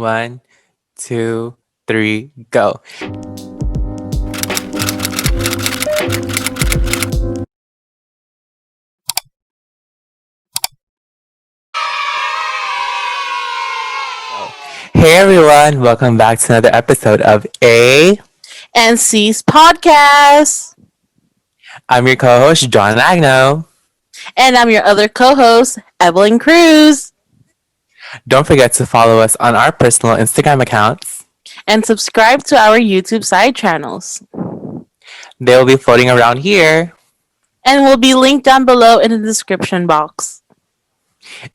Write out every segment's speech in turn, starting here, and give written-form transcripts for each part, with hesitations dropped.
One, two, three, go. Hey everyone, welcome back to another episode of A. and C's podcast. I'm your co-host, Reinan Agno. And I'm your other co host, Evelyn Cruz. Don't forget to follow us on our personal Instagram accounts. And subscribe to our YouTube side channels. They'll be floating around here. And will be linked down below in the description box.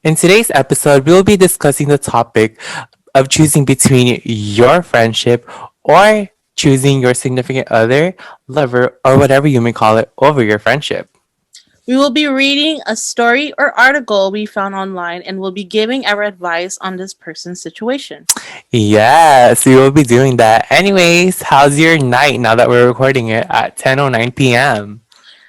In today's episode, we'll be discussing the topic of choosing between your friendship or choosing your significant other, lover, or whatever you may call it over your friendship. We will be reading a story or article we found online and will be giving our advice on this person's situation. Yes, we will be doing that. Anyways, how's your night now that we're recording it at 10:09 p.m.?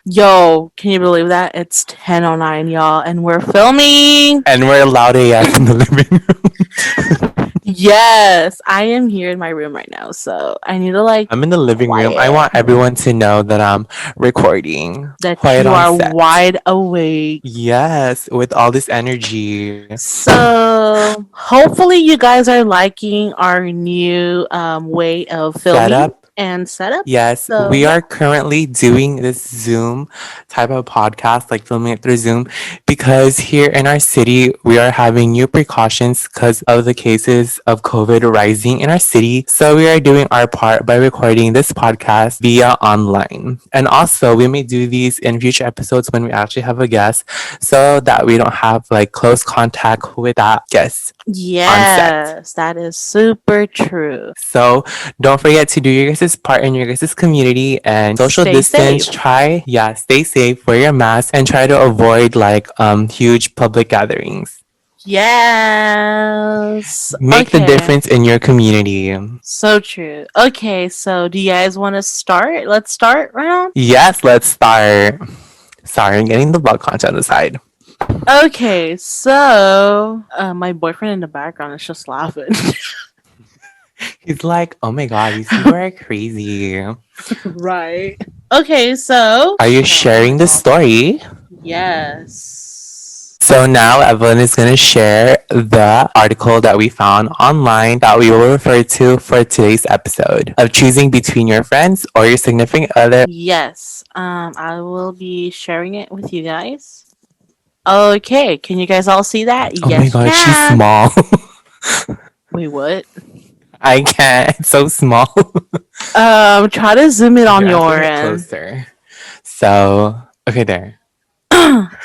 Yo, can you believe that? It's 10:09, y'all, and we're filming. And we're loud AF in the living room. Yes, I am here in my room right now, so I need to I'm in the living room. I want everyone to know that I'm recording. that Quiet you on are set. wide awake. Yes, with all this energy. So hopefully you guys are liking our new way of filming Setup. and setup. Yes, So, we yeah. are currently doing this Zoom type of podcast, like filming it through Zoom, because here in our city, we are having new precautions because of the cases of COVID rising in our city. So we are doing our part by recording this podcast via online. And also, we may do these in future episodes when we actually have a guest so that we don't have like close contact with that guest. Yes, that is super true. So don't forget to do your guys' part in your guys' community and social Stay distance. safe. Stay safe, wear your mask, and try to avoid like huge public gatherings. Yes. Make the difference in your community. So true. Okay, so do you guys want to start? Let's start right on. Yes, let's start. Sorry, I'm getting the bug content on the side. Okay, so my boyfriend in the background is just laughing. He's like, oh my god, these people are crazy. Right. Okay, so Are you sharing the story? yes. So now Evelyn is going to share the article that we found online that we will refer to for today's episode of choosing between your friends or your significant other. Yes. I will be sharing it with you guys. Okay, can you guys all see that? Oh Yes, my god, she's can. small. Wait, what? I can't. It's so small. Try to zoom in on Here, I have to your get end. closer. So, okay, there.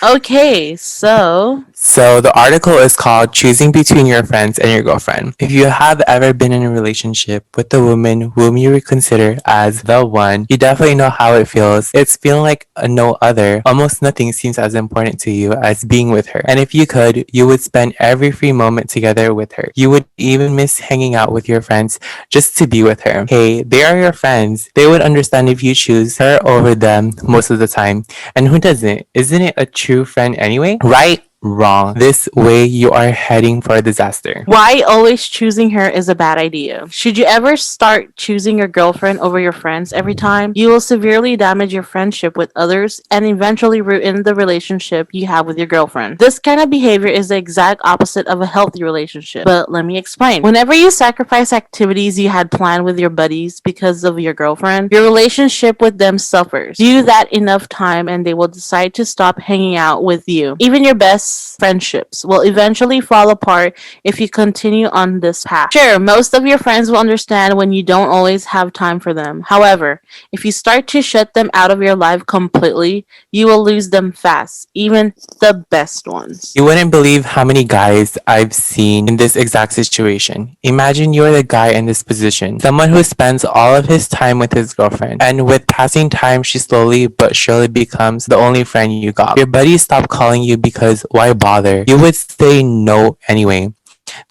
Okay, so So the article is called Choosing Between Your Friends and Your Girlfriend. If you have ever been in a relationship with a woman whom you would consider as the one, you definitely know how it feels. It's feeling like no other. Almost nothing seems as important to you as being with her. And if you could, you would spend every free moment together with her. You would even miss hanging out with your friends just to be with her. Hey, they are your friends. They would understand if you choose her over them most of the time. And who doesn't? Isn't it a true friend anyway? Right? Wrong. This way you are heading for a disaster. why always choosing her is a bad idea. Should you ever start choosing your girlfriend over your friends every time, you will severely damage your friendship with others and eventually ruin the relationship you have with your girlfriend. This kind of behavior is the exact opposite of a healthy relationship. But let me explain. Whenever you sacrifice activities you had planned with your buddies because of your girlfriend, your relationship with them suffers. Do that enough time and they will decide to stop hanging out with you. Even your best friendships will eventually fall apart if you continue on this path. Sure, most of your friends will understand when you don't always have time for them. However, if you start to shut them out of your life completely, you will lose them fast, even the best ones. You wouldn't believe how many guys I've seen in this exact situation. Imagine you're the guy in this position, someone who spends all of his time with his girlfriend, and with passing time, she slowly but surely becomes the only friend you got. Your buddies stop calling you because why bother? You would say no anyway.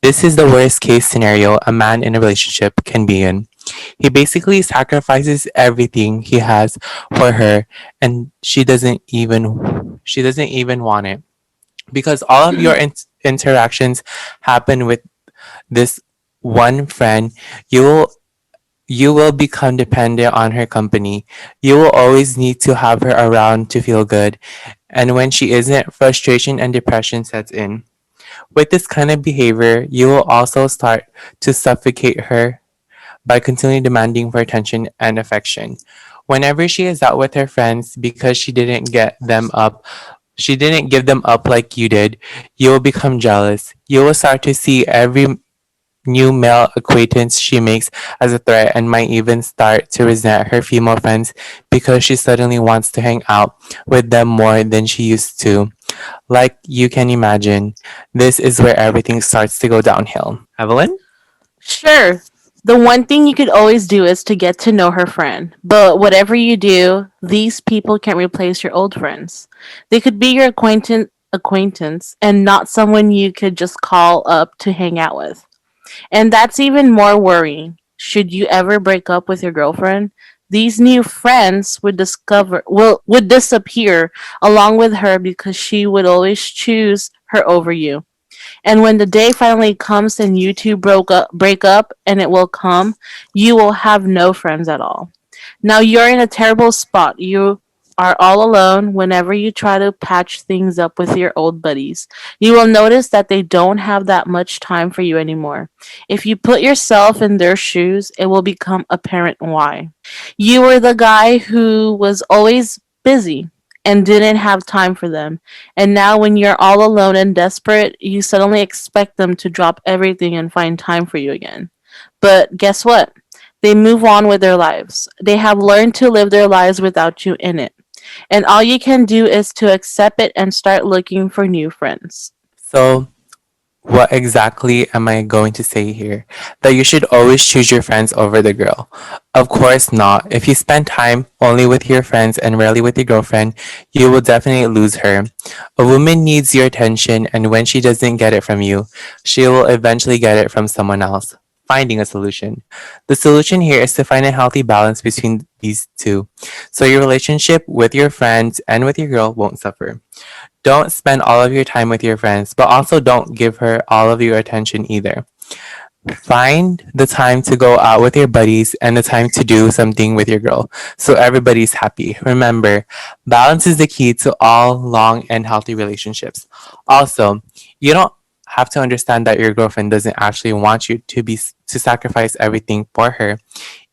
This is the worst case scenario a man in a relationship can be in. He basically sacrifices everything he has for her and she doesn't even want it because all of your interactions happen with this one friend, you will you will become dependent on her company. You will always need to have her around to feel good. And when she isn't, frustration and depression sets in. With this kind of behavior, you will also start to suffocate her by continually demanding for attention and affection. Whenever she is out with her friends because she didn't give them up like you did, you will become jealous. You will start to see every new male acquaintance she makes as a threat and might even start to resent her female friends because she suddenly wants to hang out with them more than she used to. Like you can imagine, this is where everything starts to go downhill. Evelyn? Sure. The one thing you could always do is to get to know her friend. But whatever you do, these people can't replace your old friends. They could be your acquaintance and not someone you could just call up to hang out with. And that's even more worrying. Should you ever break up with your girlfriend, these new friends would disappear along with her because she would always choose her over you. And when the day finally comes and you two break up, and it will come, you will have no friends at all. Now you're in a terrible spot. You are all alone whenever you try to patch things up with your old buddies. You will notice that they don't have that much time for you anymore. If you put yourself in their shoes, it will become apparent why. You were the guy who was always busy and didn't have time for them. And now, when you're all alone and desperate, you suddenly expect them to drop everything and find time for you again. But guess what? They move on with their lives. They have learned to live their lives without you in it. And all you can do is to accept it and start looking for new friends. So, what exactly am I going to say here? That you should always choose your friends over the girl. Of course not. If you spend time only with your friends and rarely with your girlfriend, you will definitely lose her. A woman needs your attention, and when she doesn't get it from you, she will eventually get it from someone else. Finding a solution. The solution here is to find a healthy balance between these two, so your relationship with your friends and with your girl won't suffer. Don't spend all of your time with your friends, but also don't give her all of your attention either. Find the time to go out with your buddies and the time to do something with your girl so everybody's happy. Remember, balance is the key to all long and healthy relationships. Also, you don't have to understand that your girlfriend doesn't actually want you to sacrifice everything for her.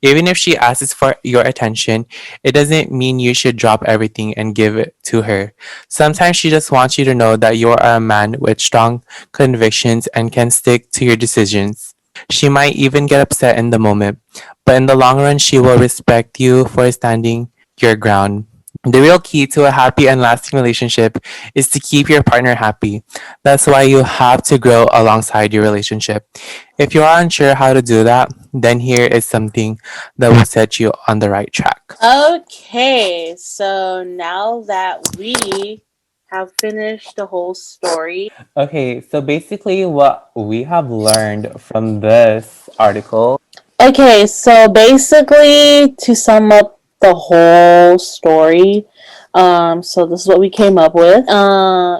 Even if she asks for your attention, it doesn't mean you should drop everything and give it to her. Sometimes she just wants you to know that you are a man with strong convictions and can stick to your decisions. She might even get upset in the moment, but in the long run, she will respect you for standing your ground. The real key to a happy and lasting relationship is to keep your partner happy. That's why you have to grow alongside your relationship. If you are unsure how to do that, then here is something that will set you on the right track. Okay, so now that we have finished the whole story. Okay, so basically, what we have learned from this article. Okay, so basically, to sum up the whole story, so this is what we came up with.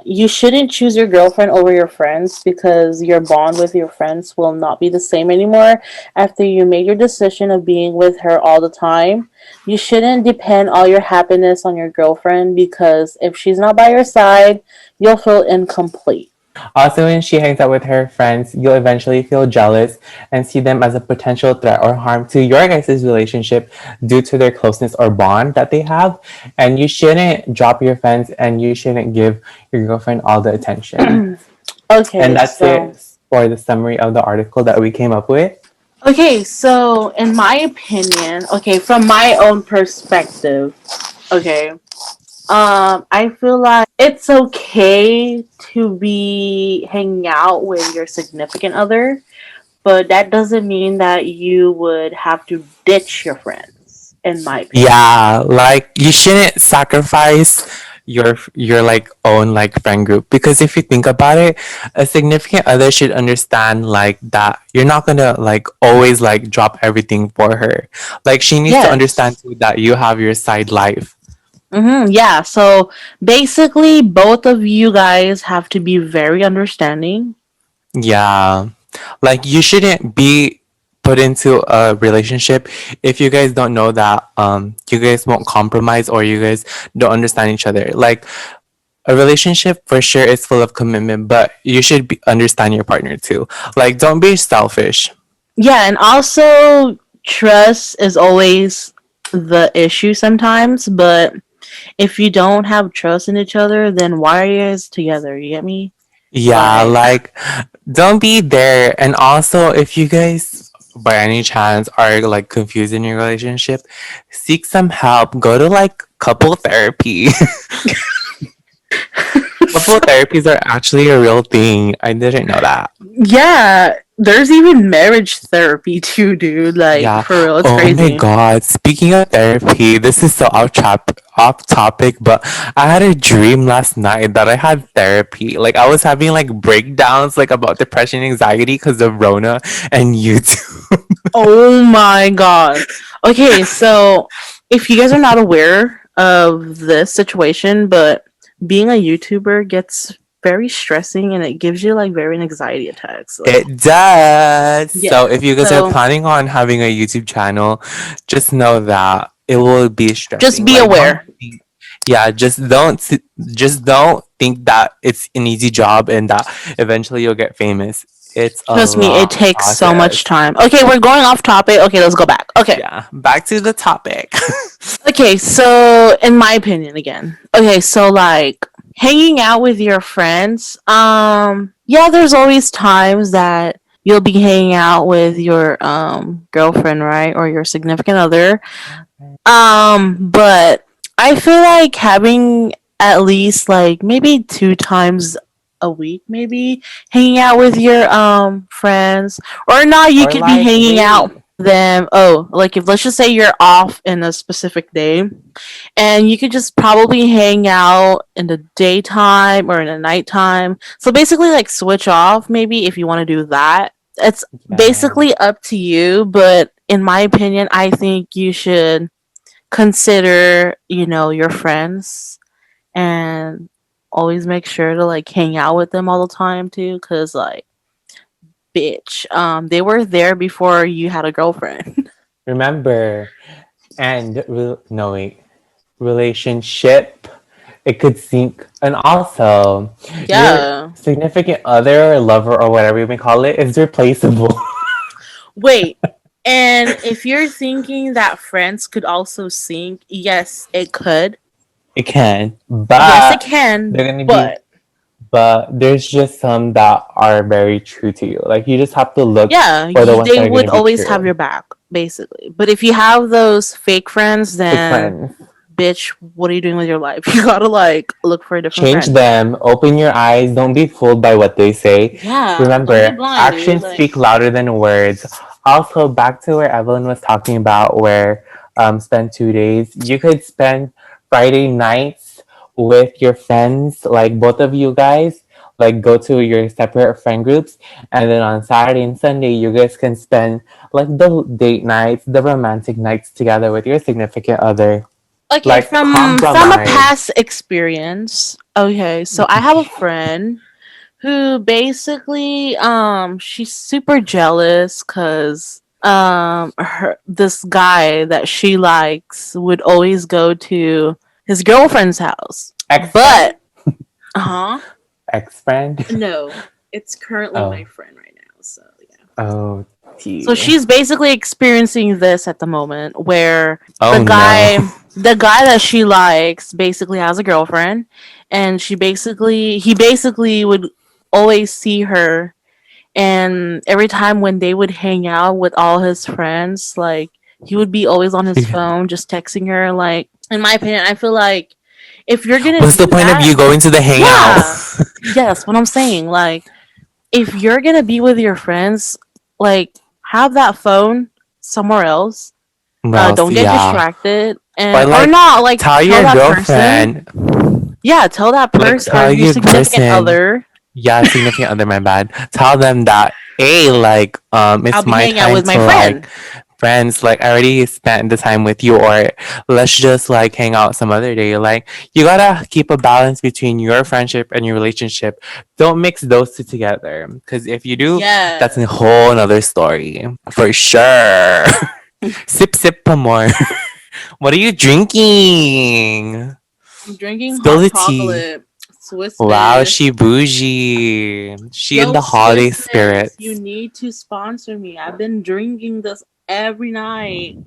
You shouldn't choose your girlfriend over your friends because your bond with your friends will not be the same anymore after you made your decision of being with her all the time. You shouldn't depend all your happiness on your girlfriend because if she's not by your side, you'll feel incomplete. Also, when she hangs out with her friends, you'll eventually feel jealous and see them as a potential threat or harm to your guys' relationship due to their closeness or bond that they have. And you shouldn't drop your friends and you shouldn't give your girlfriend all the attention. And Okay, that's it for the summary of the article that we came up with. so in my opinion, okay, from my own perspective, okay, I feel like it's okay to be hanging out with your significant other, but that doesn't mean that you would have to ditch your friends, in my opinion. Yeah, like you shouldn't sacrifice your like own like friend group because if you think about it, a significant other should understand like that you're not gonna like always like drop everything for her. Like she needs to understand Yes. too that you have your side life. Yeah, so basically, both of you guys have to be very understanding. Yeah. Like you shouldn't be put into a relationship if you guys don't know that you guys won't compromise or you guys don't understand each other. Like a relationship for sure is full of commitment, but you should understand your partner too. Like don't be selfish. Yeah, and also trust is always the issue sometimes, but if you don't have trust in each other, then why are you guys together? You get me? Yeah, Like, like don't be there. And also, if you guys by any chance are like confused in your relationship, seek some help. Go to like couple therapy. Couple therapies are actually a real thing. I didn't know that. yeah, there's even marriage therapy too, dude. Like, Yeah. for real, it's Oh my crazy. God. Speaking of therapy, this is so off topic, but I had a dream last night that I had therapy. Like I was having like breakdowns like about depression, anxiety because of Rona and YouTube. Oh my god. Okay, so if you guys are not aware of this situation, but being a YouTuber gets very stressing and it gives you like very anxiety attacks. Like, It does. So yeah. if you guys are So planning on having a YouTube channel, just know that it will be just stressing. be Like don't aware. think, yeah, just don't think that it's an easy job and that eventually you'll get famous. It's a Trust me, it long takes so much process. time. Okay, we're going off topic. Okay, let's go back. Okay. Yeah. Back to the topic. Okay, so in my opinion again. Okay, so like hanging out with your friends, yeah, there's always times that you'll be hanging out with your girlfriend, right? Or your significant other. But I feel like having at least like maybe 2 times a week, maybe hanging out with your friends, or not. You Or could be like, hanging out wait. with them. Oh, like if let's just say you're off in a specific day, and you could just probably hang out in the daytime or in the nighttime. So basically, like switch off maybe if you want to do that. It's Yeah. basically up to you, but in my opinion, I think you should consider, your friends and always make sure to like hang out with them all the time too, cuz like bitch, they were there before you had a girlfriend. Remember, no wait, relationship, it could sink. And also, your Yeah. significant other, or lover, or whatever you may call it, is replaceable. Wait. And if you're thinking that friends could also sync, yes, it could. It can, Yes, it but they're can, gonna be. but But there's just some that are very true to you. Like you just have to look yeah, for the ones they that are would gonna be always have true. your back, basically. But if you have those fake friends, Fake then friends. bitch, what are you doing with your life? You gotta like look for a different Change friend. them. Open your eyes. Don't be fooled by what they say. Yeah, don't be Remember, blind, dude. actions Like, speak louder than words. Also, back to where Evelyn was talking about, where spend 2 days. You could spend Friday nights with your friends, like both of you guys. Like go to your separate friend groups, and then on Saturday and Sunday, you guys can spend like the date nights, the romantic nights together with your significant other. okay, Like from a compromise. past experience. Okay, so I have a friend who basically she's super jealous because her this guy that she likes would always go to his girlfriend's house, Ex friend? but uh-huh. Ex friend? No, it's currently my Oh. friend right now. So yeah. Oh, So tea. she's basically experiencing this at the moment where the Oh no. guy the guy that she likes basically has a girlfriend, and he basically would always see her, and every time when they would hang out with all his friends, like he would be always on his phone just texting her. Like, in my opinion, I feel like if you're gonna What's the do point of that, you going to the hangout? yeah, yes, what I'm saying, like if you're gonna be with your friends, like have that phone somewhere else. Well, Don't get yeah. distracted, Or and or like not like tell tell your that person. girlfriend. Yeah, tell that Like person or tell your your significant person. other. Yeah, significant other, my bad. Tell them that hey, like I'll it's be my hanging out time with my to like friend. friends, like I already spent the time with you, or let's just like hang out some other day. Like you gotta keep a balance between your friendship and your relationship. Don't mix those two together. Cause if you do, that's a Yes. whole nother story. For sure. Sip sip pa more. What are you drinking? I'm drinking Spill hot the tea. chocolate. Swiss Wow, Miss. she bougie. She in Yo, the holiday Swiss Miss, you spirits. need to sponsor me. I've been drinking this every night.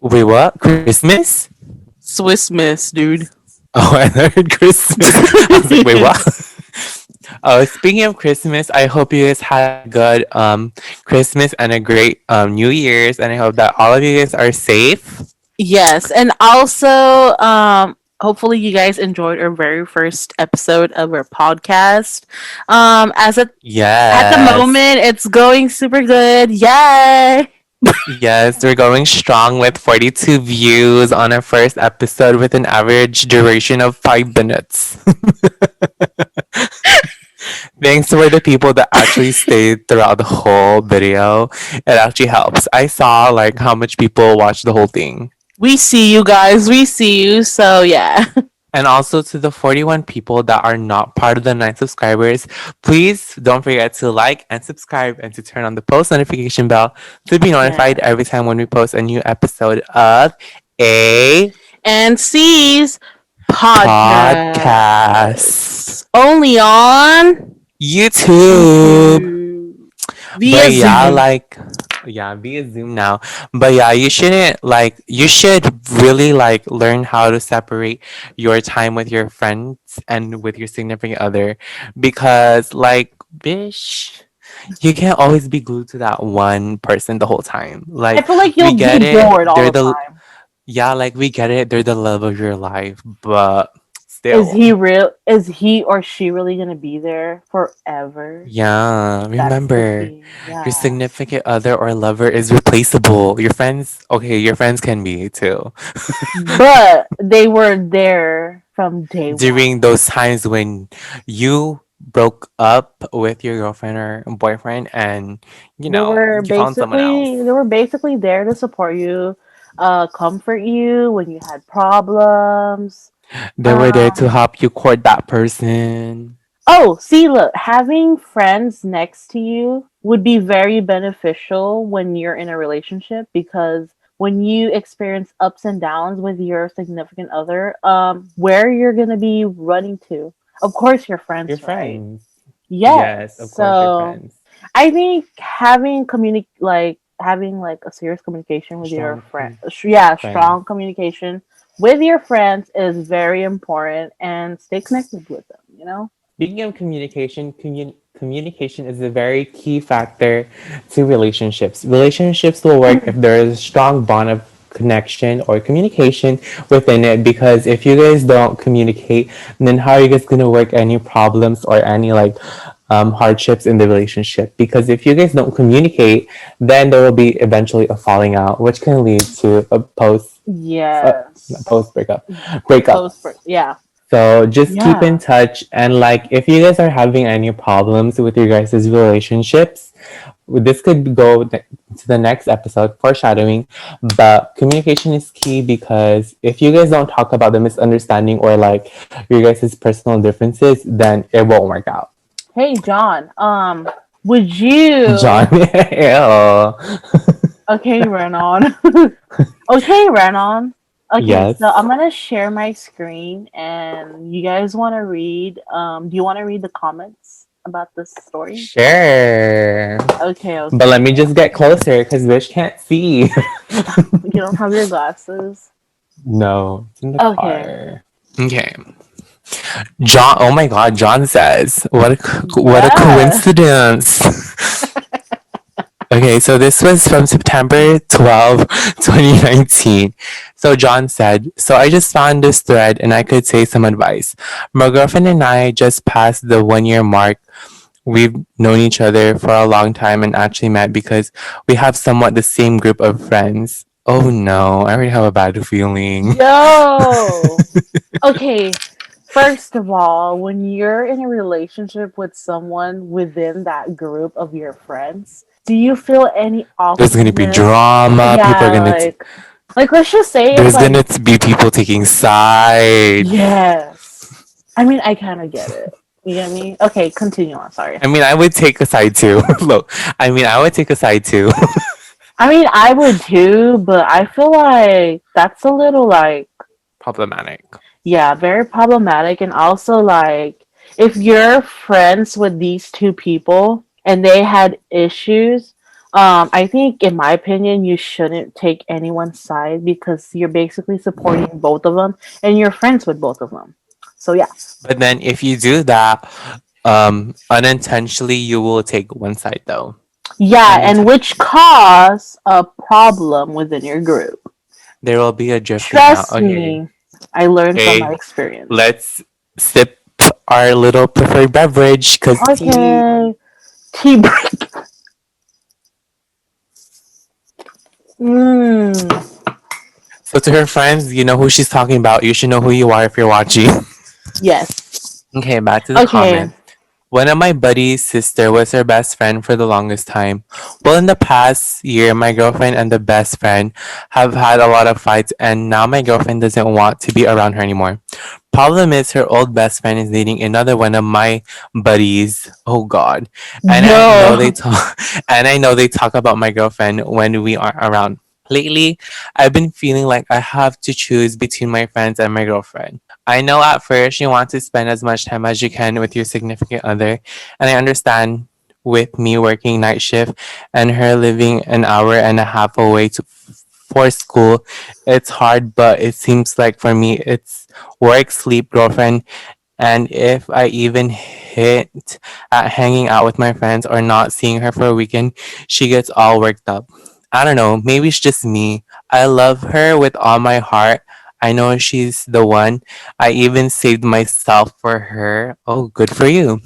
Wait, what? Christmas? Swiss Miss, dude. Oh, I heard Christmas. I was like, wait, what? Oh, speaking of Christmas, I hope you guys had a good Christmas and a great New Year's, and I hope that all of you guys are safe. Yes, and also, hopefully you guys enjoyed our very first episode of our podcast. As at the Yes. moment, it's going super good. Yay! Yes, we're going strong with 42 views on our first episode with an average duration of 5 minutes. Thanks for the people that actually stayed throughout the whole video. It actually helps. I saw like how much people watched the whole thing. We see you guys. We see you. So yeah. And also to the 41 people that are not part of the 9 subscribers, please don't forget to like and subscribe and to turn on the post notification bell to be notified Yeah. every time when we post a new episode of a And C's podcast. podcast only on YouTube. YouTube But via yeah, Zoom. like yeah, via Zoom now. But yeah, you shouldn't like you should really like learn how to separate your time with your friends and with your significant other because like bish, you can't always be glued to that one person the whole time. I Like feel like we you'll get be it. bored all They're the the time. yeah, like we get it. They're the love of your life, but Is still. he real? Is he or she really gonna be there forever? Yeah, That's the remember, thing. your Yeah. significant other or lover is replaceable. Your friends, okay, your friends can be too. But they were there from day one. During those times when you broke up with your girlfriend or boyfriend and, you found someone else. They were basically there to support you, comfort you when you had problems. They were there to Um, help you court that person. oh, see, look, having friends next to you would be very beneficial when you're in a relationship because when you experience ups and downs with your significant other, where you're gonna be running to? Of course, your Your friends, right? friends. Yes. Yes, of course, your So friends. I think having like a serious communication with your Strong friend, yeah, friends. strong communication with your friends is very important, and stay connected with them. You know. Speaking of communication, communication is a very key factor to relationships. Relationships will work if there is a strong bond of connection or communication within it because if you guys don't communicate, then how are you guys going to work any problems or any like hardships in the relationship? Because if you guys don't communicate, then there will be eventually a falling out, which can lead to a Yes. post breakup. Yeah. So just keep in Yeah. touch and like if you guys are having any problems with your guys' relationships, this could go to the next episode, foreshadowing. But communication is key because if you guys don't talk about the misunderstanding or like your guys' personal differences, then it won't work out. Hey, John. Would you? John, ew. Okay, Renan. Okay, Renan. Okay, so Yes. I'm gonna share my screen, and you guys want to read. Do you want to read the comments about this story? Sure. Okay, But okay. let me just get closer because bitch can't see. You don't have your glasses. No, it's in the Okay. car. Okay. John, oh my God, John says, what a Yeah. coincidence. Okay, so this was from September 12, 2019. So John said, so I just found this thread and I could say some advice. My girlfriend and I just passed the 1 year mark. We've known each other for a long time and actually met because we have somewhat the same group of friends. Oh no, I already have a bad feeling. Yo. Okay. First of all, when you're in a relationship with someone within that group of your friends, Do you feel any There's gonna be awkwardness? drama. People are Yeah, gonna. like let's just say if There's like gonna be people taking sides. yes. I mean, I kind of get it. You get me? Okay, continue on. Sorry. I mean, I would take a side too. Look, I mean, I would take a side too. I mean, I would too, but I feel like that's a little like Problematic. yeah, very problematic. And also, like, if you're friends with these two people and they had issues, I think, in my opinion, you shouldn't take anyone's side because you're basically supporting both of them and you're friends with both of them. So, yeah. But then if you do that, unintentionally, you will take one side though. Yeah, and Unintentionally, which cause a problem within your group. there will be a drifting out. Trust Okay, me, I learned from my okay. experience. Let's sip our little preferred beverage, cause tea. Okay, tea break. Mm, So to her friends, you know who she's talking about. You should know who you are if you're watching. yes. Okay, back to the Okay. comment. One of my buddy's sister was her best friend for the longest time. Well, in the past year, my girlfriend and the best friend have had a lot of fights, and now my girlfriend doesn't want to be around her anymore. Problem is, her old best friend is dating another one of my buddies. Oh God! And I know they No. talk, and I know they talk about my girlfriend when we aren't around. Lately, I've been feeling like I have to choose between my friends and my girlfriend. I know at first you want to spend as much time as you can with your significant other, and I understand with me working night shift and her living an hour and a half away for school, it's hard, but it seems like for me it's work, sleep, girlfriend, and if I even hint at hanging out with my friends or not seeing her for a weekend, she gets all worked up. I don't know, maybe it's just me. I love her with all my heart. I know she's the one. I even saved myself for her. Oh, good for you.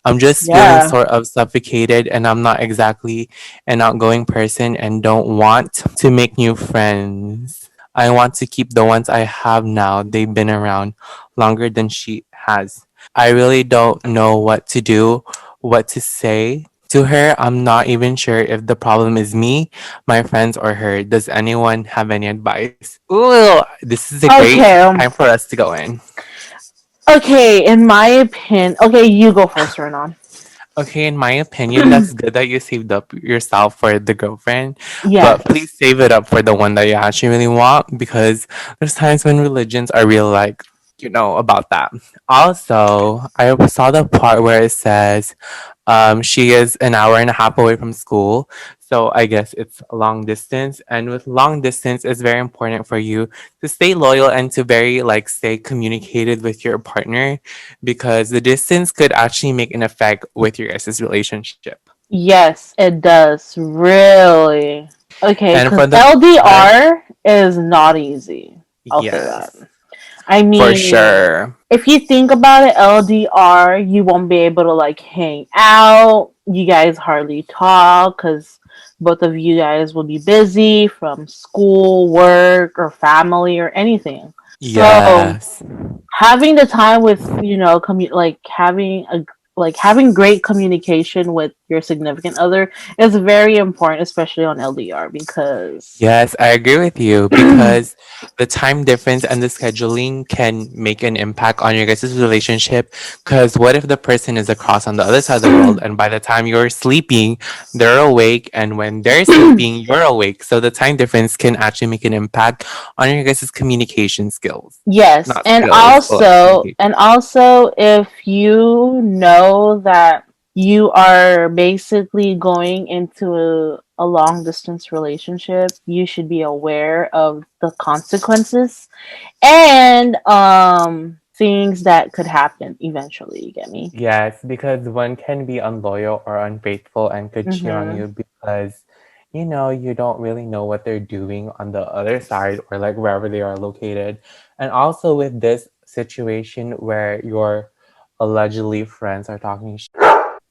I'm just feeling Yeah. sort of suffocated and I'm not exactly an outgoing person and don't want to make new friends. I want to keep the ones I have now. They've been around longer than she has. I really don't know what to do, what to say to her. I'm not even sure if the problem is me, my friends, or her. Does anyone have any advice? Ooh, this is a great Okay. time for us to go in. Okay. In my opinion, okay, you go first, Renan. Okay, in my opinion, that's good that you saved up yourself for the girlfriend, but Yes. please save it up for the one that you actually really want because there's times when religions are real, like, about that. Also, I saw the part where it says she is an hour and a half away from school. So I guess it's long distance. And with long distance, it's very important for you to stay loyal and to very like stay communicated with your partner because the distance could actually make an effect with your guys' relationship. Yes, it does. Really. Okay, And for because the other, LDR is not easy. I'll say that. yes, I for mean, sure. if you think about it, LDR, you won't be able to like hang out. You guys hardly talk because both of you guys will be busy from school, work, or family or anything. So Yes. having the time with like having great communication with your significant other is very important, especially on LDR because Yes, I agree with you because the time difference and the scheduling can make an impact on your guys' relationship. Because what if the person is across on the other side of the world and by the time you're sleeping, they're awake, and when they're sleeping, you're awake. So the time difference can actually make an impact on your guys' communication skills. yes, Not skills, but like communication. and also if you know that you are basically going into a long distance relationship, you should be aware of the consequences and things that could happen eventually. You get me? Yes, because one can be unloyal or unfaithful and could cheat on Mm-hmm. you because, you don't really know what they're doing on the other side or like wherever they are located. And also with this situation where your allegedly friends are talking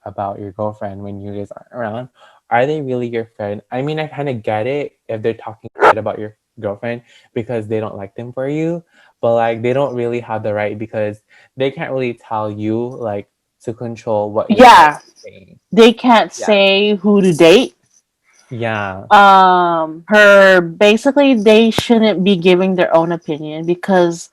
about your girlfriend when you guys aren't around, are they really your friend? I mean, I kind of get it if they're talking shit about your girlfriend because they don't like them for you, but like they don't really have the right because they can't really tell you like to control what you start Yeah, saying. they can't Yeah. say who to date. Yeah. Her basically they shouldn't be giving their own opinion because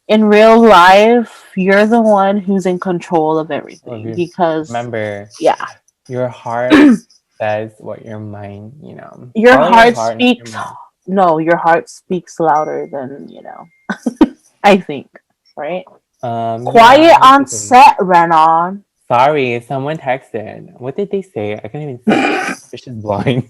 in real life you're the one who's in control of Of everything your, because remember, yeah. your heart says what your mind, Your follow your heart heart, not your speaks mind. no, your heart speaks louder than, I think, right? Yeah, Quiet on basically. set, Renan. Sorry, someone texted. What did they say? I can't even see. Fish is blind.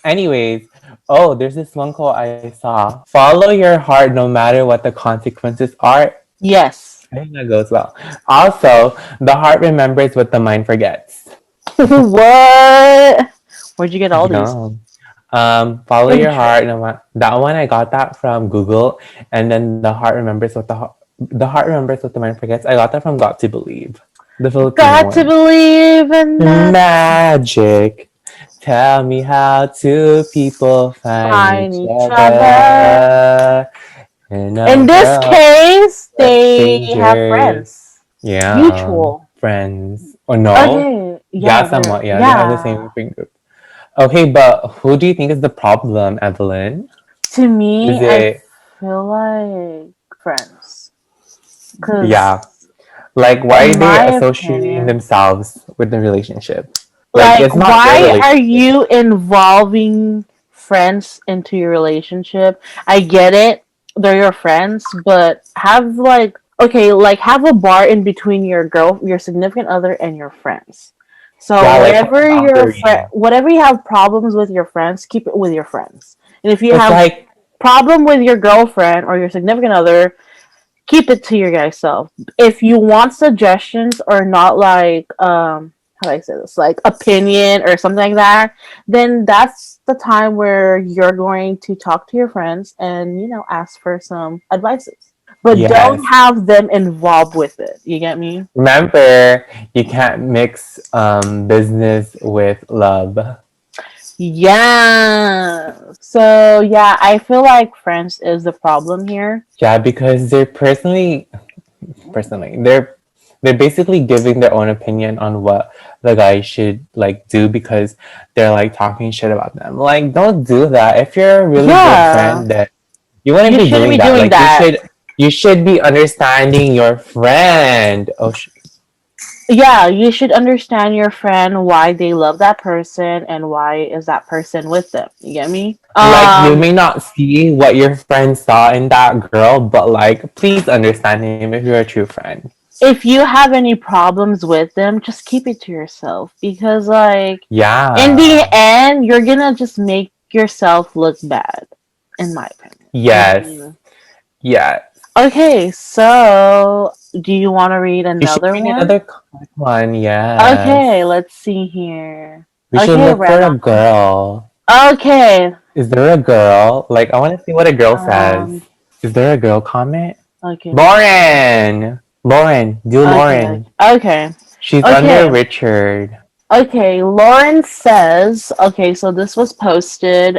Anyways, oh, there's this one quote I saw. Follow your heart no matter what the consequences are. Yes. I think that goes well. Also, the heart remembers what the mind forgets. What? Where'd you get all these? Yeah. Follow your heart. Interesting. That one I got that from Google, and then the heart remembers what the heart remembers what the mind forgets. I got that from Got to Believe, the Filipino Got to one. believe in that. Magic. Tell me how two people find Find each each other. other in a In this world case, of they have strangers. friends. Yeah, Mutual. friends. Or no? Okay. Yeah, Yeah, they're somewhat. Yeah, they have the yeah. same friend group. Okay, but who do you think is the problem, Evelyn? To me, Is I it, feel like friends. yeah, Cause like why are in they my associating opinion, themselves with the relationship? Like like it's not your why are relationship. you involving friends into your relationship? I get it, they're your friends, but have like okay, like have a bar in between your significant other and your friends. So Yeah, like put a wherever boundary. whatever you have problems with your friends, keep it with your friends. And if you It's have like, problem with your girlfriend or your significant other, keep it to your guys self. If you want suggestions or not like how do I say this, like opinion or something like that, then that's the time where you're going to talk to your friends and ask for some advices. But don't yes. have them involved with it. You get me? Remember, you can't mix business with love. Yeah. So yeah, I feel like friends is the problem here. Yeah, because they're personally, they're basically giving their own opinion on what the guy should like do because they're like talking shit about them. Like, don't do that. If you're a really good Yeah. friend, that you wouldn't You be shouldn't doing be that. doing Like, that. you should be understanding your friend. Oh, Yeah, you should understand your friend why they love that person and why is that person with them. You get me? like you may not see what your friend saw in that girl, but like please understand him if you're a true friend. If you have any problems with them, just keep it to yourself because like in the Yeah. end, you're gonna just make yourself look bad, in my opinion. Yes. Yeah. Okay, so do you want to read You should another read one? another quick one. Okay, Yes. let's see here. We should Okay, look for a Rana. girl. Okay. Is there a girl? Like I want to see what a girl says. Um. Is there a girl comment? Okay. Lauren. Lauren. Do Okay. Lauren. Okay. She's under Okay. Richard. Okay. Lauren says. Okay. So this was posted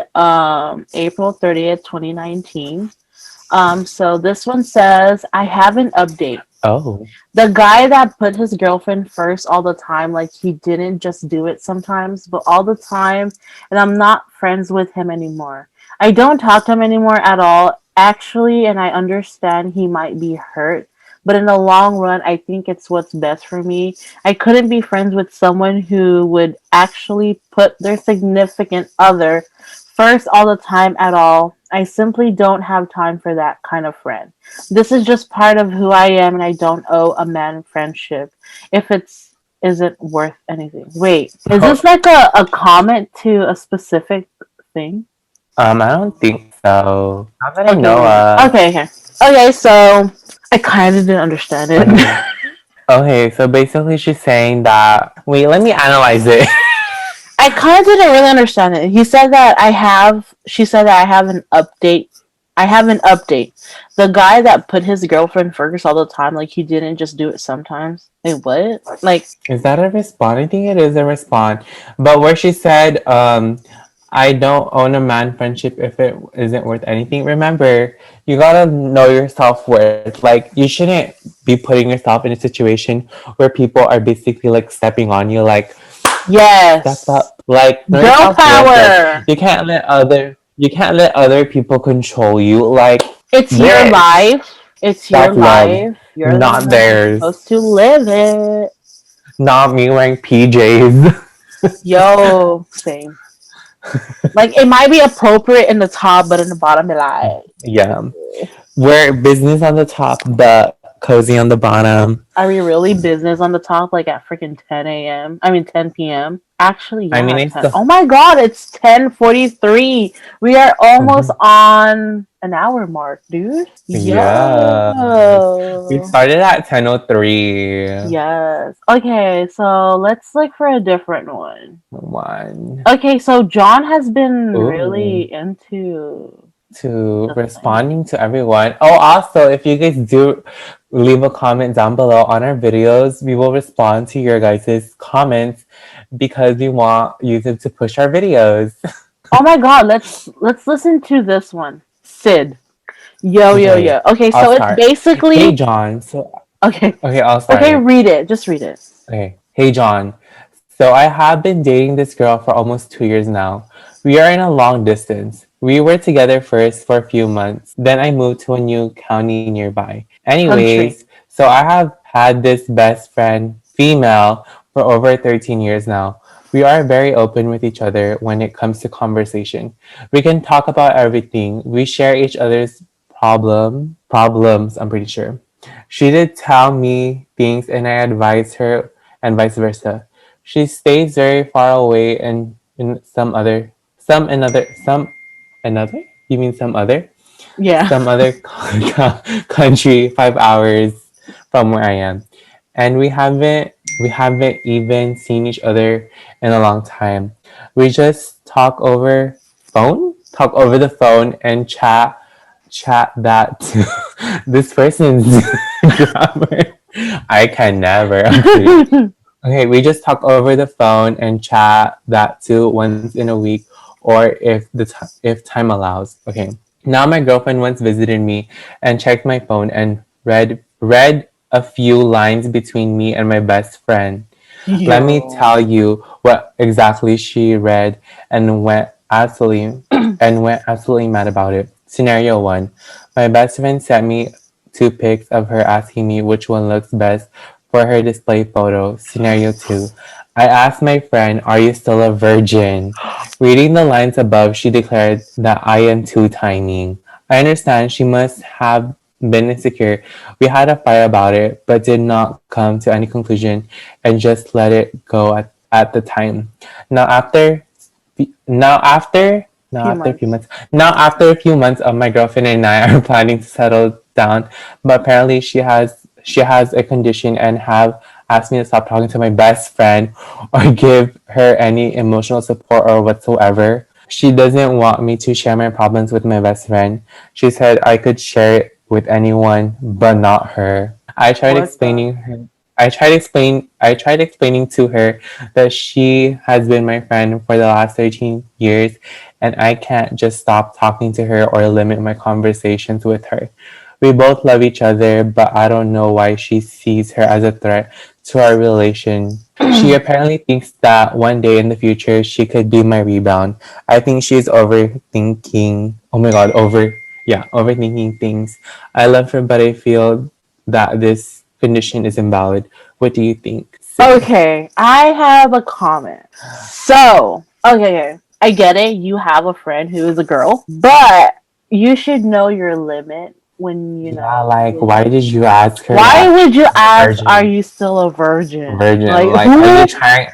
April 30th, 2019. So this one says, I have an update. Oh. The guy that put his girlfriend first all the time, like he didn't just do it sometimes, but all the time, and I'm not friends with him anymore. I don't talk to him anymore at all, actually, and I understand he might be hurt, but in the long run, I think it's what's best for me. I couldn't be friends with someone who would actually put their significant other first all the time at all. I simply don't have time for that kind of friend. This is just part of who I am, and I don't owe a man friendship if it's isn't worth anything. Wait, is this like a comment to a specific thing? I don't think so. How about I Okay, know? wait. Okay, so I kind of didn't understand it. Okay. Okay, so basically she's saying that. Wait, let me analyze it. I kind of didn't really understand it. He said that I have. She said that I have an update. I have an update. The guy that put his girlfriend first all the time, like he didn't just do it sometimes. Wait, what? Like, Is that a response? I think it is a response. But where she said, I don't own a man friendship if it isn't worth anything. Remember, you gotta know your self worth. Like, you shouldn't be putting yourself in a situation where people are basically like stepping on you. Like, Step Yes. up. Like learn Girl self worth. Like power. you can't let other people control you. Like It's your bitch. life. It's your Self love. life. You're the Not one who's theirs. supposed to live it. Not me wearing PJs. Yo, same. Like it might be appropriate in the top, but in the bottom, it like. Yeah. Wear business on the top, but cozy on the bottom. Are we really business on the top like at freaking 10 a.m.? I mean 10 p.m. Actually, I yeah, mean, I 10. still. Oh my god, it's 10:43. We are almost on an hour mark, dude. Yeah. We Yo. started at 10:03. Yes. Okay, so let's look for a different one. One. Okay, so John has been Ooh. really into To the thing. responding to everyone. Oh, also, if you guys do leave a comment down below on our videos, we will respond to your guys' comments because we want YouTube to push our videos. Oh my god, let's listen to this one. Sid. Yo, yo, Okay, yo. Okay, I'll so it's start. Hey, basically John. So, okay. okay, I'll Okay, start. read it. Just read it. Okay. Hey, John. So I have been dating this girl for almost 2 years now. We are in a long distance. We were together first for a few months. Then I moved to a new county nearby. Country. Anyways, so I have had this best friend, female, for over 13 years now. We are very open with each other when it comes to conversation. We can talk about everything. We share each other's problems, I'm pretty sure. She did tell me things and I advised her and vice versa. She stays very far away and in some another? You mean some other? Yeah. Some other country 5 hours from where I am. And we haven't even seen each other in a long time. We just talk over the phone and chat that to this person's grammar. I can never. I'm kidding. Okay, we just talk over the phone and chat that too once in a week, or if time allows. Okay. Now my girlfriend once visited me and checked my phone and read a few lines between me and my best friend. Let me tell Yo. you what exactly she read and went absolutely mad about it. Scenario 1. My best friend sent me 2 pics of her asking me which one looks best for her display photo. Scenario 2. I asked my friend, "Are you still a virgin?" Reading the lines above, she declared that I am too tiny. I understand she must have been insecure. We had a fight about it, but did not come to any conclusion and just let it go at the time. Now after now after now Few after a few months. months now after a few months of my girlfriend and I are planning to settle down, but apparently she has a condition and have asked me to stop talking to my best friend or give her any emotional support or whatsoever. She doesn't want me to share my problems with my best friend. She said I could share it with anyone but not her. What the? I tried explaining to her that she has been my friend for the last 13 years and I can't just stop talking to her or limit my conversations with her. We both love each other, but I don't know why she sees her as a threat to our relation. She apparently thinks that one day in the future she could be my rebound. I think she's overthinking. Oh my god, overthinking things. I love her, but I feel that this condition is invalid. What do you think, Sid? Okay, I have a comment. So, okay, I get it. You have a friend who is a girl, but you should know your limit when you Yeah, know. like, why did you ask her Why that would you she's a ask, "Are virgin? you still a virgin?" Virgin, Like like, are you who? trying?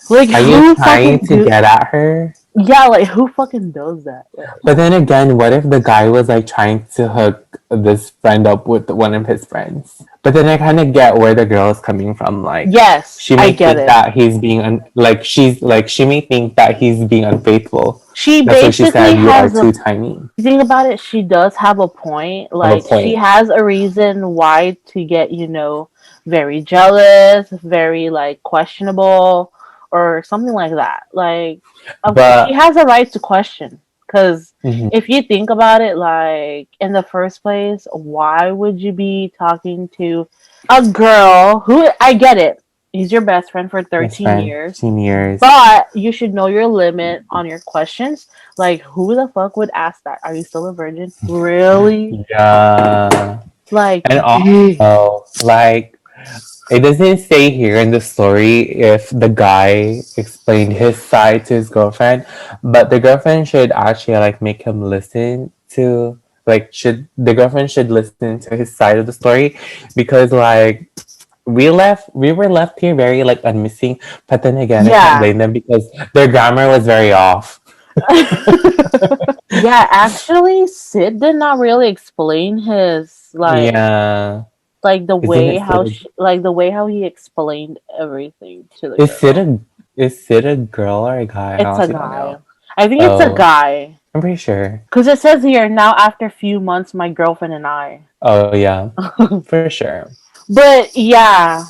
Like Are you who trying fucking to do? get at her? Yeah, like who fucking does that? But then again, what if the guy was like trying to hook this friend up with one of his friends? But then I kind of get where the girl is coming from. Like, Yes, she I may get think it. that he's being she may think that he's being unfaithful. She That's why she basically said you are has a. too tiny. You think about it, she does have a point. Have a Like she point. has a reason why to get, very jealous, very like questionable, or something like that. Like, she But has a right to question. Because mhm, if you think about it, like in the first place, why would you be talking to a girl who I get it? He's your best friend for Best 13 friend, years. 10 years. But you should know your limit on your questions. Like, who the fuck would ask that? Are you still a virgin? Really? Yeah. Like, And also, like, it doesn't say here in the story if the guy explained his side to his girlfriend, but the girlfriend should actually like make him listen to like should the girlfriend should listen to his side of the story because like we were left here very like unmissing, but then again I can't yeah. blame them because their grammar was very off. Yeah, actually, Sid did not really explain his Yeah. like Isn't it Sid? the way how he explained everything to the Is Sid girl. a is Sid a girl or a guy? I It's a honestly don't guy. know. I think it's a Oh, guy. I'm pretty sure. Because it says here, now after a few months, my girlfriend and I. Oh yeah, for sure. But yeah,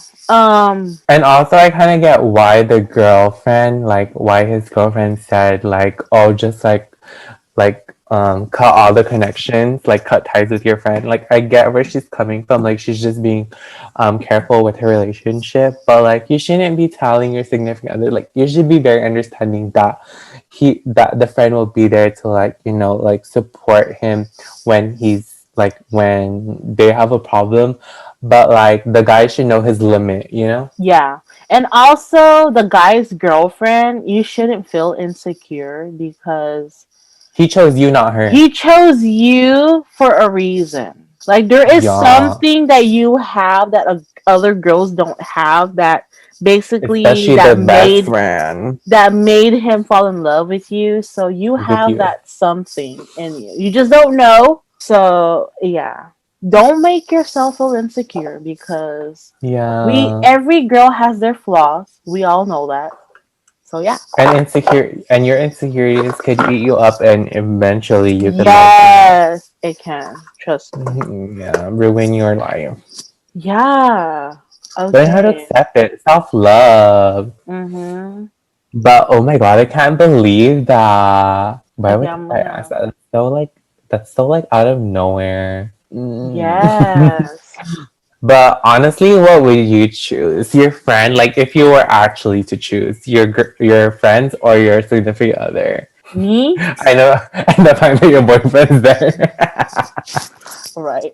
And also, I kind of get why the girlfriend, like, why his girlfriend said, like, oh, just cut all the connections, like, cut ties with your friend. Like, I get where she's coming from. Like, she's just being, careful with her relationship. But like, you shouldn't be telling your significant other. Like, you should be very understanding that that the friend will be there to like, like support him when he's like when they have a problem, but like the guy should know his limit. yeah. And also, the guy's girlfriend, you shouldn't feel insecure because He chose you, not her. he chose you for a reason. Like, there is Yeah, something that you have that other girls don't have that basically especially the best friend that made him fall in love with you. So you with have you. that something in you. You just don't know. So yeah. Don't make yourself feel insecure because Yeah, every girl has their flaws. We all know that. So yeah. and your insecurities could eat you up, and eventually you could like Yes, it can. Trust me. yeah, ruin your life. Yeah. Learn how to Okay. accept it. Self love. Mhm. But oh my god, I can't believe that. Why Okay, would I'm I ask gonna. that? That's so like out of nowhere. Mm. Yes. But honestly, what would you choose? Your friend, like if you were actually to choose your friends or your significant other. Me? I know, and the fact that your boyfriend's there. Right.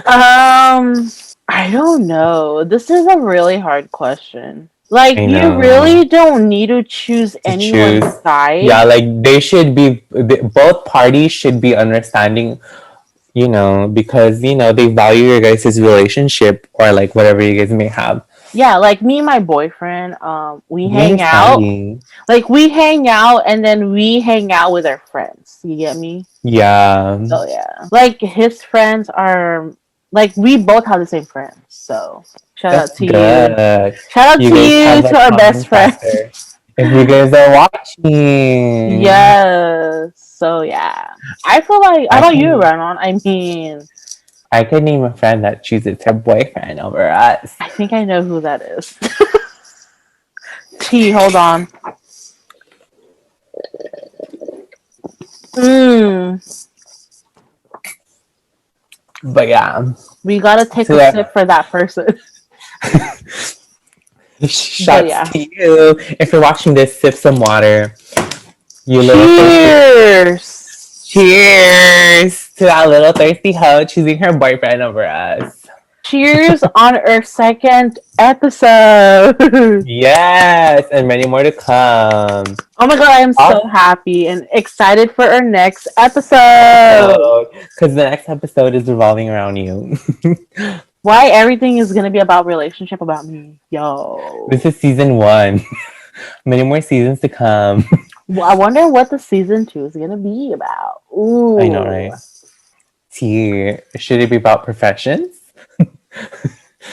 Um, I don't know. This is a really hard question. Like, I you know really don't need to choose to anyone's choose. side. Yeah, like both parties should be understanding, because they value your guys' relationship or like whatever you guys may have. Yeah, like me and my boyfriend, we Be hang out. understanding. Like, we hang out and then we hang out with our friends. You get me? Yeah, So, yeah. Like, his friends are, like, we both have the same friends. So, shout out that's to you. good. Shout out You to guys you, have to a our common best friend. factor. If you guys are watching, Yes. So yeah, I feel like how I about you, can Renan? I mean, I could name a friend that chooses her boyfriend over us. I think I know who that is. T, hold on. Mm, But yeah, we gotta take a to sip for that person. But shots yeah, to you. If you're watching this, sip some water. You little thirsty. cheers. Cheers to that little thirsty hoe choosing her boyfriend over us. Cheers on our second episode. Yes, and many more to come. Oh my god, I am so Also, happy and excited for our next episode. because the next episode is revolving around you. Why everything is gonna be about relationship about me, yo. This is season 1. Many more seasons to come. Well, I wonder what the season 2 is gonna be about. I know, Ooh. right? Should it be about professions?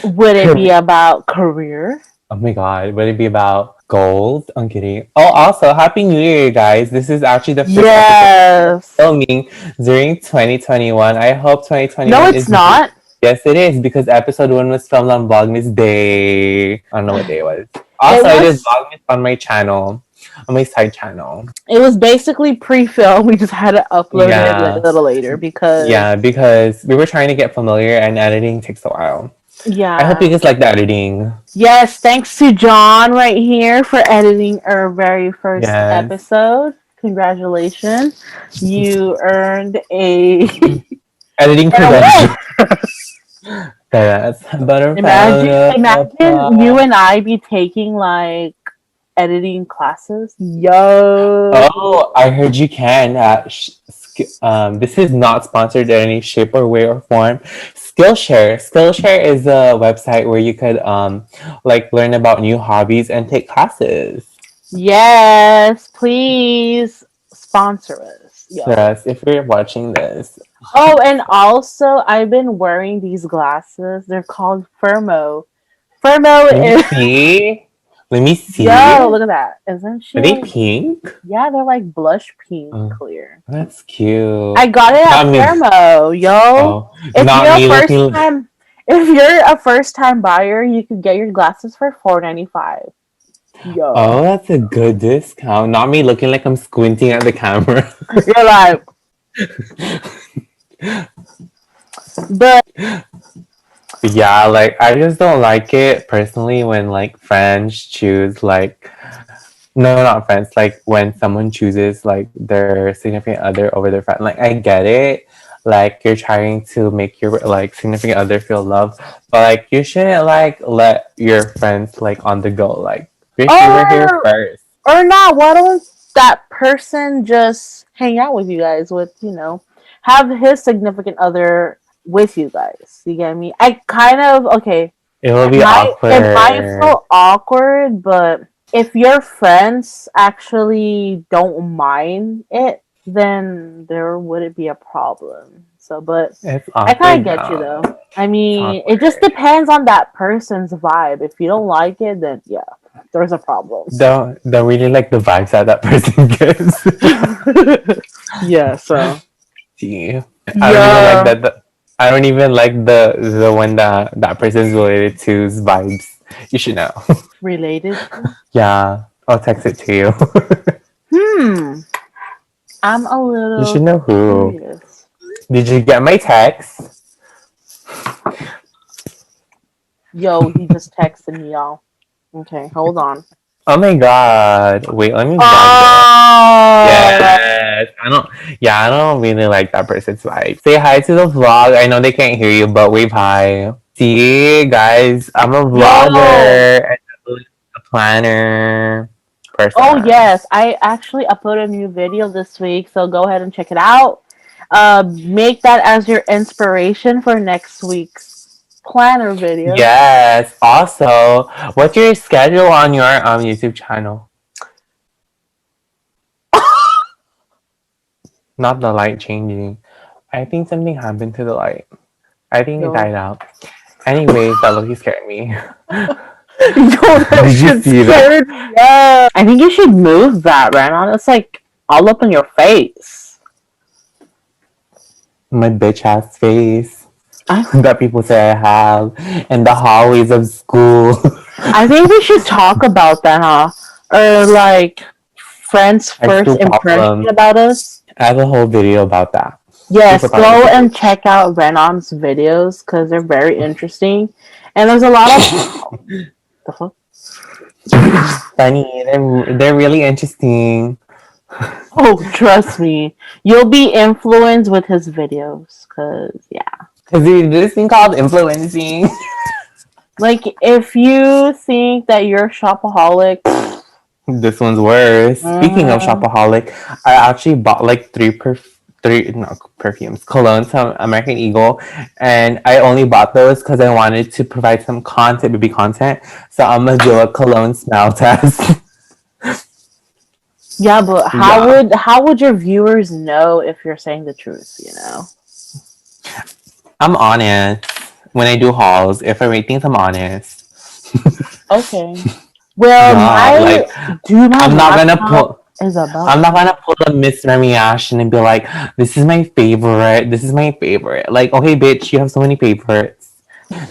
Would it be about career? Oh my god, would it be about gold? I'm kidding. Oh, also, Happy New Year, guys. This is actually the first episode Yes. filming during 2021. I hope No, 2021 it's is. not. Yes, it is, because episode 1 was filmed on Vlogmas Day. I don't know what day it was. Also, it is was Vlogmas on my channel, on my side channel. it was basically pre-film. We just had to upload it Yeah. a little later because Yeah, because we were trying to get familiar and editing takes a while. I hope Yeah. you guys like the editing. Yes, thanks to John right here for editing our very first Yes. episode. Congratulations. You earned a Editing an award. credential. That's Imagine butterfly. imagine you and I be taking like editing classes. Yo. Oh, I heard you can. This is not sponsored in any shape or way or form. Skillshare. Skillshare is a website where you could like learn about new hobbies and take classes. Yes, please sponsor us. Yo. Yes, if you're watching this. Oh, and also I've been wearing these glasses. They're called Firmo. Firmo Let me is see. Let me see. yo, Are look at that. Isn't she they like pink? yeah, they're like blush pink Oh, clear. that's cute. I got it Not at me. Firmo, yo. Oh, If not you're a me first looking. time if you're a first time buyer, you can get your glasses for $4.95. Yo. Oh, that's a good discount. Not me looking like I'm squinting at the camera. You're like but Yeah, like I just don't like it personally when like friends choose like no, not friends, like when someone chooses like their significant other over their friend. Like I get it. Like you're trying to make your like significant other feel loved, but like you shouldn't like let your friends like on the go. Like bitch, you were here or first. or not, why don't that person just hang out with you guys with, have his significant other with you guys. You get me? I kind of okay. It will It be might awkward. feel awkward, but if your friends actually don't mind it, then there wouldn't be a problem. So, but It's I kind of awkward get you though. though. I It's mean, it just awkward. depends on that person's vibe. If you don't like it, then yeah, there's a problem. Don't really like the vibes that that person gives. Yeah, so See, I don't even like yeah, that. I don't even like the one that that person's related to's vibes. You should know. related to. Yeah, I'll text it to you. Hmm, I'm a You little should know who. curious. Did you get my text? Yo, he just texted me, y'all. Okay, hold on. Oh my god! Wait, let me get it. Oh, Yes, I don't. Yeah, I don't really like that person's vibe. Say hi to the vlog. I know they can't hear you, but wave hi. See, guys, I'm a yo. vlogger and a planner Oh person. yes, I actually uploaded a new video this week, so go ahead and check it out. Make that as your inspiration for next week's planner video. Yes. Also, what's your schedule on your YouTube channel? Not the light changing. I think something happened to the light. I think it Yo, died out. Anyways, that look scared me. yo, that Did you shit see that? scared me. Yeah, I think you should move that, Renan. It's like all up in your face. My bitch ass face I that people say I have in the hallways of school. I think we should talk about that, huh? Or like friends' I first still impression problem. about us. I have a whole video about that. Yes, Super fun. go and check out Renon's videos because they're very interesting. And there's a lot of the fuck? Funny. They're really interesting. Oh, trust me, you'll be influenced with his videos. Cause yeah, Cause there's this thing called influencing. like if you think that you're a shopaholic, This one's worse. Speaking of mhm. shopaholic, I actually bought like three not perfumes, colognes from American Eagle, and I only bought those because I wanted to provide some content, baby content. So I'm gonna do a cologne smell test. Yeah, but Yeah, how would your viewers know if you're saying the truth? You know. I'm honest when I do hauls. If I rate things, I'm honest. Okay. Well, Yeah, my like do not I'm not gonna laptop put. is about I'm not gonna pull a Miss Remy Ashton and be like, "This is my favorite. This is my favorite." Like, okay, bitch, you have so many favorites.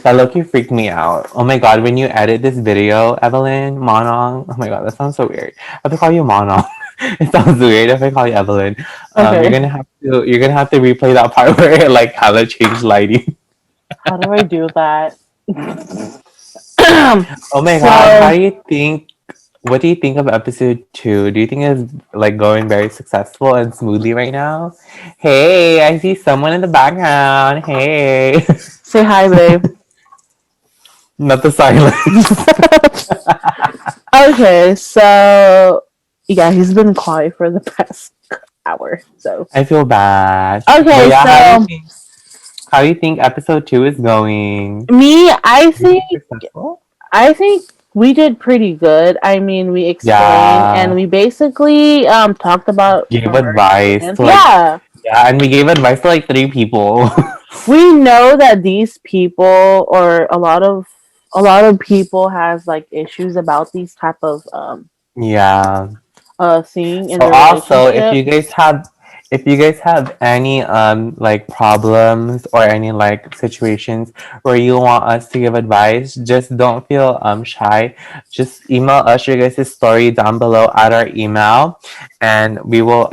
That look, you freaked me out. Oh my god, when you edit this video, Evelyn Monong. Oh my god, that sounds so weird. I have to call you Monong. It sounds weird if I call you Evelyn. okay. You're gonna have to replay that part where like how to change lighting. How do I do that? Oh my god, how So do you think what do you think of episode 2? Do you think it's like going very successful and smoothly right now? Hey, I see someone in the background. Hey. say hi, babe. Not the silence. Okay, so yeah, he's been quiet for the past hour. So I feel bad. But okay, yeah, so how do you think episode 2 is going? me, Do you think it's successful? I think we did pretty good. I mean, we explained and Yeah. we basically talked about Gave our advice experience. to like Yeah, yeah, and we gave advice to like 3 people. we know that these people or a lot of people has like issues about these type of Yeah. thing in So their also, relationship. if you guys have any like problems or any like situations where you want us to give advice, just don't feel shy. Just email us your guys' story down below at our email, and we will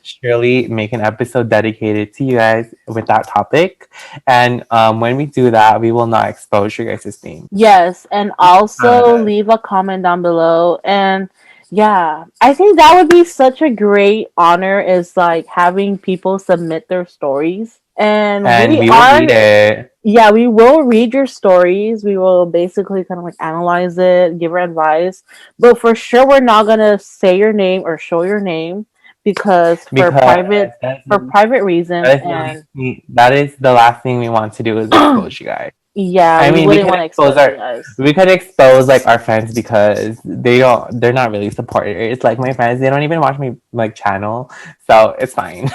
surely make an episode dedicated to you guys with that topic. And when we do that, we will not expose your guys' name. Yes, and also leave a comment down below. And yeah, I think that would be such a great honor is like having people submit their stories. And And we we will are, read it. yeah, we will read your stories. We will basically kind of like analyze it, give our advice. But for sure, we're not gonna say your name or show your name because Because for private reasons. And that is the last thing we want to do is expose you guys. yeah, I we mean, wouldn't want to expose you guys. we could expose like our friends because they're not really supporters. Like my friends, they don't even watch my like channel, so it's fine.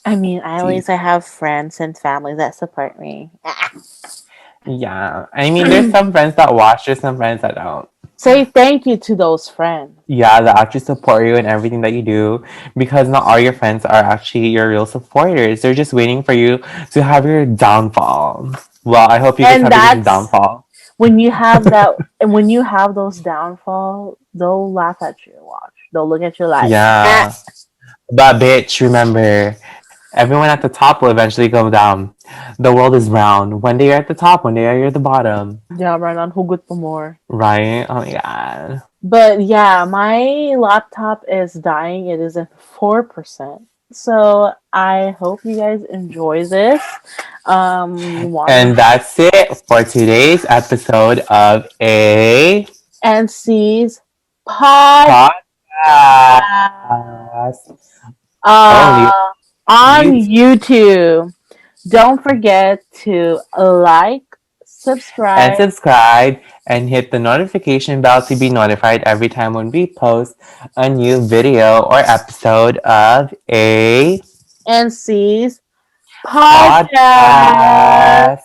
I mean, at See, least I have friends and family that support me. yeah, I mean, there's some friends that watch, there's some friends that don't. Say thank you to those friends. Yeah, that actually support you in everything that you do because not all your friends are actually your real supporters. They're just waiting for you to have your downfall. Well, I hope you guys And have your guys' that's downfall. when you have that, and when you have those downfall, they'll laugh at you. Watch, they'll look at you like, ah. Yeah. But bitch, remember, everyone at the top will eventually go down. The world is round. One day you're at the top, one day you're at the bottom. Yeah, Reinan, hugot pa more. Right? Oh my god. But yeah, my laptop is dying. It is at 4%. So I hope you guys enjoy this. And One that's it for today's episode of A and C's pod. Podcast. Uh, Only on you YouTube. Don't forget to like, and subscribe, subscribe and hit the notification bell to be notified every time when we post a new video or episode of a and sees podcast. podcast.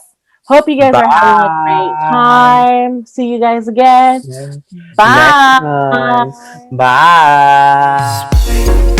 Hope you guys are having a great Bye. time. See you guys again. Next Bye. time. Bye.